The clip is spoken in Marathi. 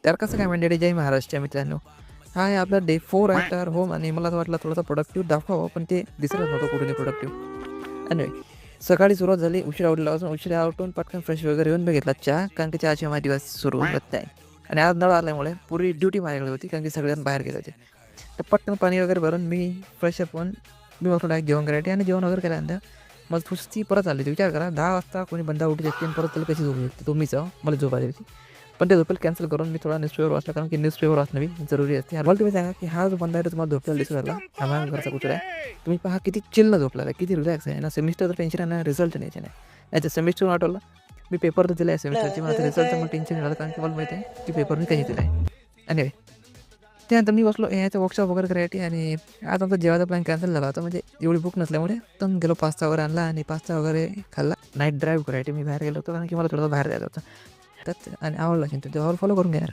तर कसं काय मंडळी, जय महाराष्ट्र मित्रांनो. हा आहे आपला डे 4 आफ्टर होम आणि मला असं वाटलं थोडासा प्रोडक्टिव्ह दाखवावं, पण ते दिसतच नव्हतं कुठून प्रोडक्टिव्ह. एनिवे, सकाळी सुरुवात झाली. उशिरा उठल्यापासून उशिरा उठून पटकन फ्रेश वगैरे येऊन बघितला चहा, कारण की चहाशिवाय माझा दिवस सुरू होत नाही. आणि आज नळ आल्यामुळे पुरी ड्युटी माझ्याकडे होती, कारण की सगळ्यांना बाहेर गेले होते. तर पटकन पाणी वगैरे भरून मी फ्रेश अप होऊन मी बसलो डायरेक्ट जेवण करायची. आणि जेवण वगैरे केल्यानंतर मग सुस्ती परत आली होती. विचार करा, 10 वाजता कोणी बंदा उठू शकते आणि परत त्याला कशी झोप येते. तुम्हीच मला झोप आली होती. पण ते झोपेल कॅन्सल करून मी थोडा न्यूजपेपर वाचला, कारण की न्यूजपेपर वाचणं बी जरुरी असते. मला तुम्ही सांगा, की हा जो बंदा आहे तुम्हाला झोपलेला दिसत राहिला, हा माझ्या घरचा कुत्रा आहे. तुम्ही पहा किती चिल्ल झोपला आहे, किती रिलॅक्स आहे ना. सेमिस्टरचं टेन्शन आहे ना, रिझल्ट न्यायचं नाही. याचं सेमिस्टर आठवलं, मी पेपर तर दिला आहे सेमिस्टरची, मला रिझल्टचं मला टेन्शन झालं, कारण की मला माहिती आहे की पेपर मी कधी दिला आहे. आणि त्यानंतर मी बसलो याचं वर्कशॉप वगैरे करायची. आणि आज आमचा जेवायचा प्लॅन कॅन्सल झाला होता, म्हणजे एवढी भूक नसल्यामुळे. तर गेलो पास्ता वगैरे आणला आणि पास्ता वगैरे खाल्ला. नाईट ड्राईव्ह करायची मी बाहेर गेलो होतो, कारण की मला थोडंसं बाहेर जायचं होतं. त्यात आणि आवडला असेल तर फॉलो करून घ्या.